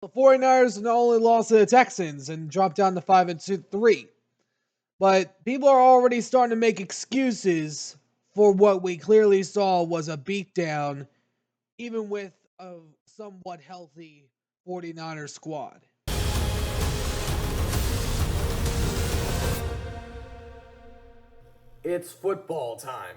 The 49ers not only lost to the Texans and dropped down to 5-3, but people are already starting to make excuses for what we clearly saw was a beatdown, even with a somewhat healthy 49ers squad. It's football time.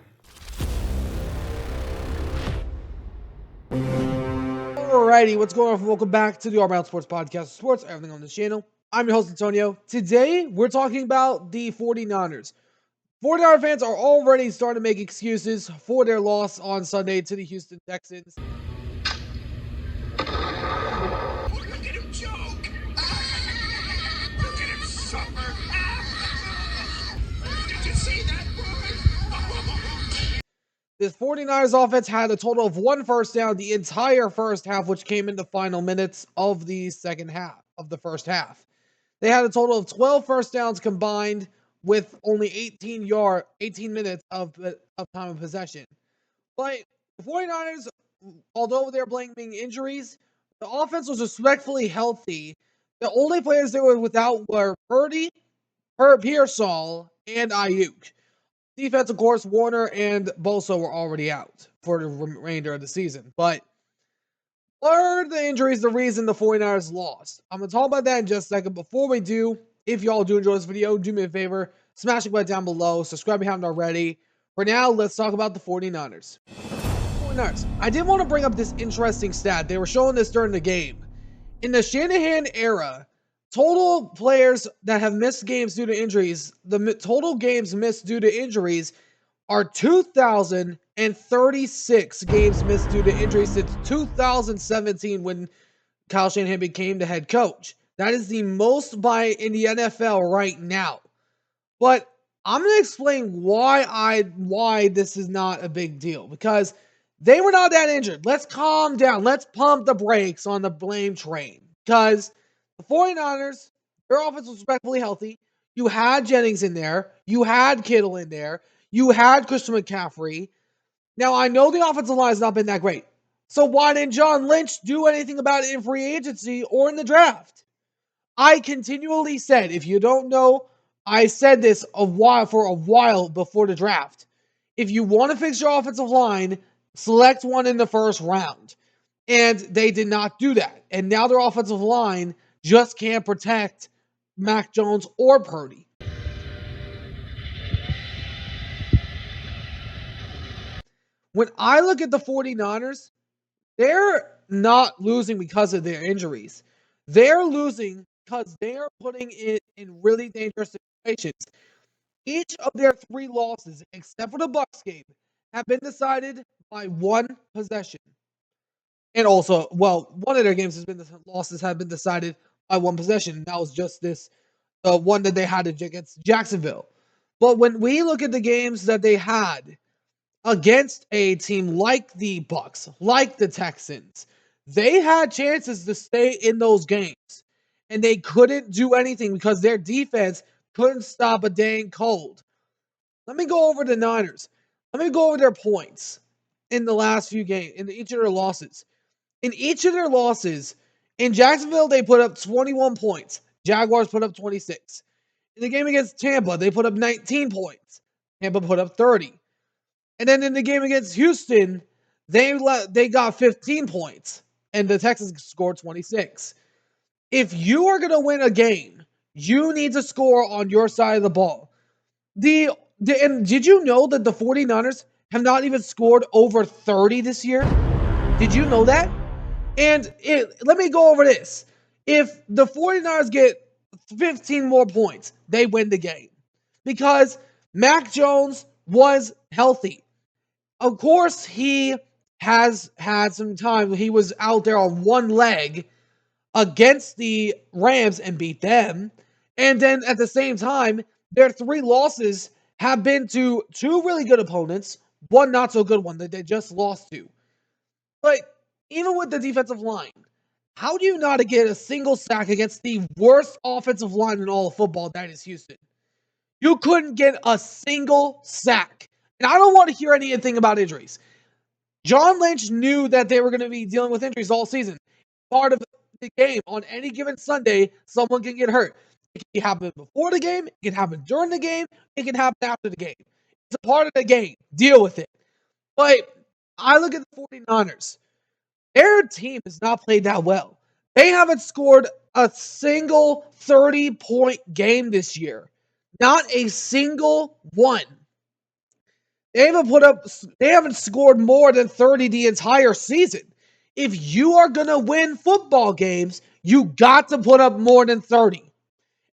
Alrighty, what's going on? Welcome back to the All Around Sports Podcast. Sports, everything on this channel. I'm your host, Antonio. Today, we're talking about the 49ers. 49er fans are already starting to make excuses for their loss on Sunday to the Houston Texans. Look at him choke! Look at him suffer! Did you see that, boy? This 49ers offense had a total of 1 first down the entire first half, which came in the final minutes of the second half of the first half. They had a total of 12 first downs combined with only 18 minutes of time of possession. But the 49ers, although they're blaming injuries, the offense was respectfully healthy. The only players they were without were Purdy, Pearsall, and Ayuk. Defense, of course, Warner and Bosa were already out for the remainder of the season. But were the injuries the reason the 49ers lost? I'm going to talk about that in just a second. Before we do, if y'all do enjoy this video, do me a favor, smash the button down below, subscribe if you haven't already. For now, let's talk about the 49ers. 49ers. I did want to bring up this interesting stat. They were showing this during the game. In the Shanahan era, total players that have missed games due to injuries, the total games missed due to injuries are 2,036 games missed due to injuries since 2017 when Kyle Shanahan became the head coach. That is the most in the NFL right now. But I'm going to explain why this is not a big deal, because they were not that injured. Let's calm down. Let's pump the brakes on the blame train, because the 49ers, their offense was respectfully healthy. You had Jennings in there. You had Kittle in there. You had Christian McCaffrey. Now, I know the offensive line has not been that great. So why didn't John Lynch do anything about it in free agency or in the draft? I continually said, if you don't know, I said this for a while before the draft. If you want to fix your offensive line, select one in the first round. And they did not do that. And now their offensive line just can't protect Mac Jones or Purdy. When I look at the 49ers, they're not losing because of their injuries. They're losing because they are putting it in really dangerous situations. Each of their 3 losses, except for the Bucs game, have been decided by 1 possession. And also, one of their losses have been decided by 1 possession. That was just this one that they had against Jacksonville. But when we look at the games that they had against a team like the Bucs, like the Texans, they had chances to stay in those games, and they couldn't do anything because their defense couldn't stop a dang cold. Let me go over the Niners. Let me go over their points in the last few games, in each of their losses. In each of their losses, in Jacksonville, they put up 21 points. Jaguars put up 26. In the game against Tampa, they put up 19 points. Tampa put up 30. And then in the game against Houston, they got 15 points, and the Texans scored 26. If you are going to win a game, you need to score on your side of the ball. And did you know that the 49ers have not even scored over 30 this year? Did you know that? And let me go over this. If the 49ers get 15 more points, they win the game. Because Mac Jones was healthy. Of course, he has had some time. He was out there on one leg against the Rams and beat them. And then at the same time, their 3 losses have been to 2 really good opponents, 1 not so good one that they just lost to. But even with the defensive line, how do you not get a single sack against the worst offensive line in all of football, that is Houston? You couldn't get a single sack. And I don't want to hear anything about injuries. John Lynch knew that they were going to be dealing with injuries all season. Part of the game on any given Sunday, someone can get hurt. It can happen before the game, it can happen during the game, it can happen after the game. It's a part of the game. Deal with it. But I look at the 49ers. Their team has not played that well. They haven't scored a single 30-point game this year. Not a single one. They haven't scored more than 30 the entire season. If you are going to win football games, you got to put up more than 30.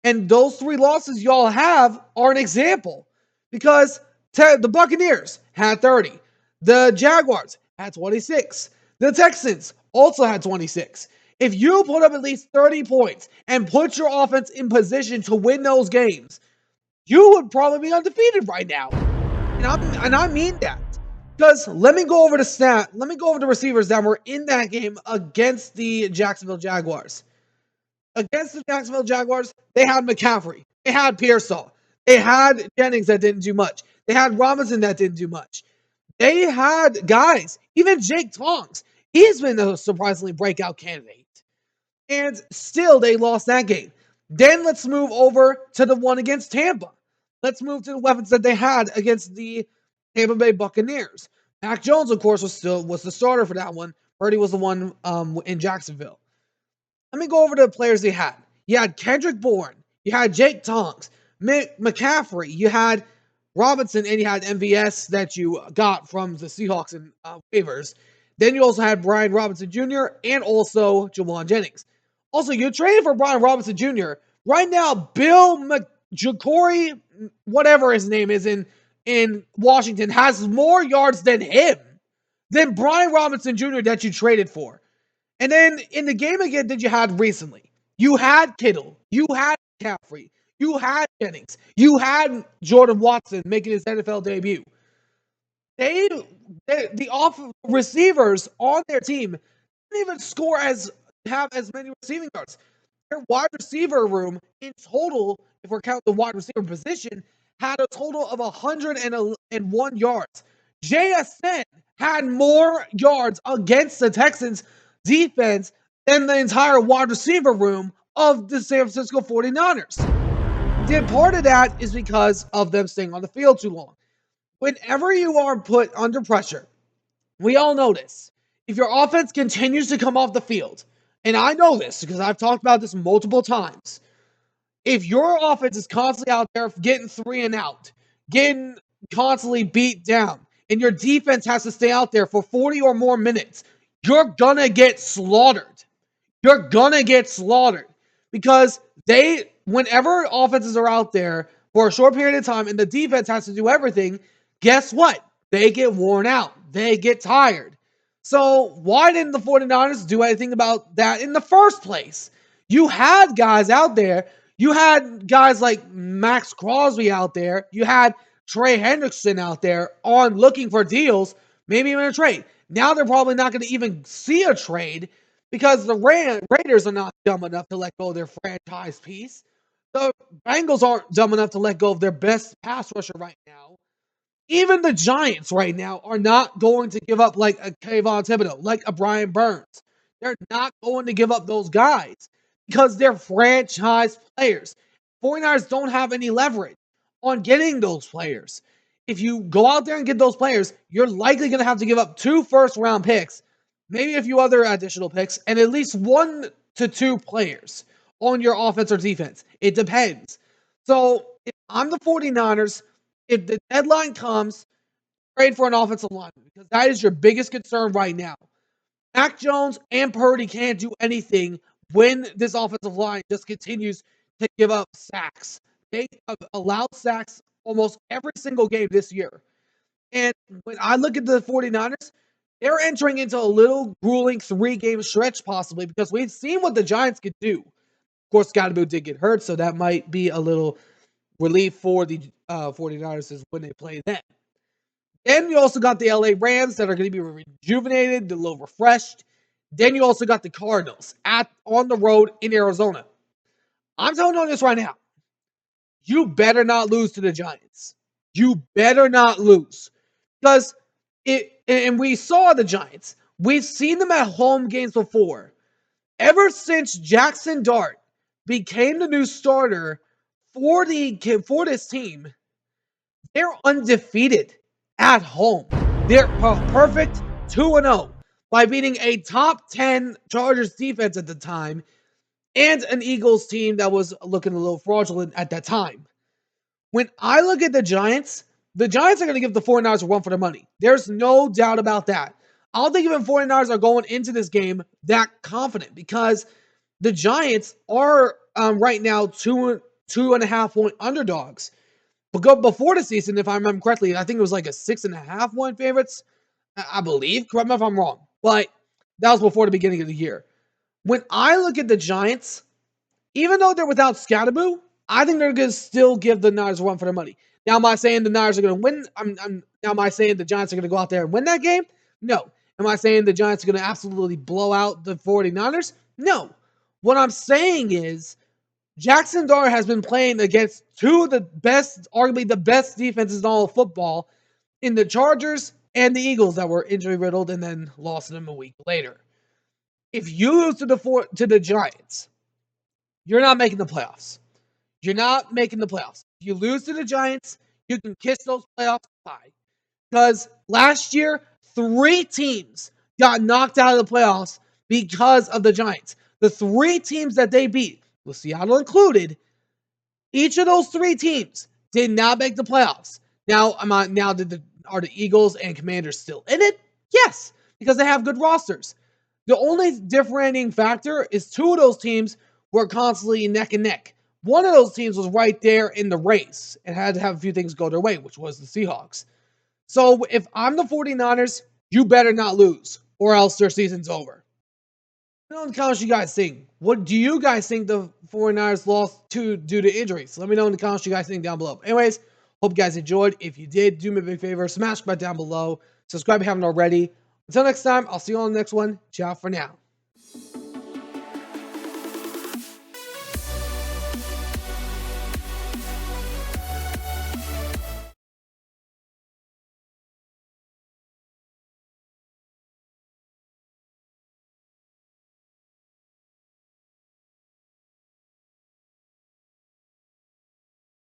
And those 3 losses y'all have are an example. Because the Buccaneers had 30. The Jaguars had 26. The Texans also had 26. If you put up at least 30 points and put your offense in position to win those games, you would probably be undefeated right now. And I mean that. Because let me go over the receivers that were in that game against the Jacksonville Jaguars. Against the Jacksonville Jaguars, they had McCaffrey. They had Pearsall. They had Jennings that didn't do much. They had Robinson that didn't do much. They had guys, even Jake Tongs. He's been a surprisingly breakout candidate. And still, they lost that game. Then let's move over to the one against Tampa. Let's move to the weapons that they had against the Tampa Bay Buccaneers. Mac Jones, of course, was the starter for that one. Purdy was the one in Jacksonville. Let me go over the players they had. You had Kendrick Bourne. You had Jake Tongs. McCaffrey. You had Robinson, and you had MVS that you got from the Seahawks and waivers. Then you also had Brian Robinson Jr. and also Jawan Jennings. Also, you traded for Brian Robinson Jr. Right now, Bill McJacory, whatever his name is in Washington, has more yards than him, than Brian Robinson Jr. that you traded for. And then in the game again that you had recently, you had Kittle, you had McCaffrey, you had Jennings, you had Jordan Watson making his NFL debut. The receivers on their team didn't even have as many receiving yards. Their wide receiver room in total, if we're counting the wide receiver position, had a total of 101 yards. JSN had more yards against the Texans defense than the entire wide receiver room of the San Francisco 49ers. And part of that is because of them staying on the field too long. Whenever you are put under pressure, we all know this. If your offense continues to come off the field, and I know this because I've talked about this multiple times, if your offense is constantly out there getting 3 and out, getting constantly beat down, and your defense has to stay out there for 40 or more minutes, you're gonna get slaughtered. You're gonna get slaughtered because whenever offenses are out there for a short period of time and the defense has to do everything, guess what? They get worn out. They get tired. So why didn't the 49ers do anything about that in the first place? You had guys out there. You had guys like Max Crosby out there. You had Trey Hendrickson out there on looking for deals, maybe even a trade. Now they're probably not going to even see a trade because the Raiders are not dumb enough to let go of their franchise piece. The Bengals aren't dumb enough to let go of their best pass rusher right now. Even the Giants right now are not going to give up like a Kayvon Thibodeau, like a Brian Burns. They're not going to give up those guys because they're franchise players. 49ers don't have any leverage on getting those players. If you go out there and get those players, you're likely going to have to give up 2 first-round picks, maybe a few other additional picks, and at least 1 to 2 players on your offense or defense. It depends. So if I'm the 49ers, if the deadline comes, trade for an offensive lineman because that is your biggest concern right now. Mac Jones and Purdy can't do anything when this offensive line just continues to give up sacks. They have allowed sacks almost every single game this year. And when I look at the 49ers, they're entering into a little grueling 3-game stretch possibly because we've seen what the Giants could do. Of course, Scotty did get hurt, so that might be a little relief for the 49ers is when they play them. Then you also got the LA Rams that are going to be rejuvenated, a little refreshed. Then you also got the Cardinals on the road in Arizona. I'm telling you this right now. You better not lose to the Giants. You better not lose. Because and we saw the Giants. We've seen them at home games before. Ever since Jackson Dart became the new starter for this team, they're undefeated at home. They're perfect 2-0 by beating a top 10 Chargers defense at the time and an Eagles team that was looking a little fraudulent at that time. When I look at the Giants are going to give the 49ers a run for their money. There's no doubt about that. I don't think even 49ers are going into this game that confident because the Giants are right now 2.5 point underdogs. But before the season, if I remember correctly, I think it was like a 6.5 point favorites, I believe. Correct me if I'm wrong. But that was before the beginning of the year. When I look at the Giants, even though they're without Scatterboo, I think they're going to still give the Niners a run for their money. Now, am I saying the Niners are going to win? Now, am I saying the Giants are going to go out there and win that game? No. Am I saying the Giants are going to absolutely blow out the 49ers? No. What I'm saying is Jackson Dart has been playing against two of the best, arguably the best defenses in all of football in the Chargers and the Eagles that were injury riddled and then lost them a week later. If you lose to the Giants, you're not making the playoffs. You're not making the playoffs. If you lose to the Giants, you can kiss those playoffs goodbye. Because last year, 3 teams got knocked out of the playoffs because of the Giants. The 3 teams that they beat, with Seattle included, each of those 3 teams did not make the playoffs. Now, are the Eagles and Commanders still in it? Yes, because they have good rosters. The only differentiating factor is 2 of those teams were constantly neck and neck. One of those teams was right there in the race and had to have a few things go their way, which was the Seahawks. So if I'm the 49ers, you better not lose, or else their season's over. Let me know in the comments what you guys think. What do you guys think the 49ers lost to due to injuries? Let me know in the comments what you guys think down below. Anyways, hope you guys enjoyed. If you did, do me a big favor, smash the button down below. Subscribe if you haven't already. Until next time, I'll see you on the next one. Ciao for now.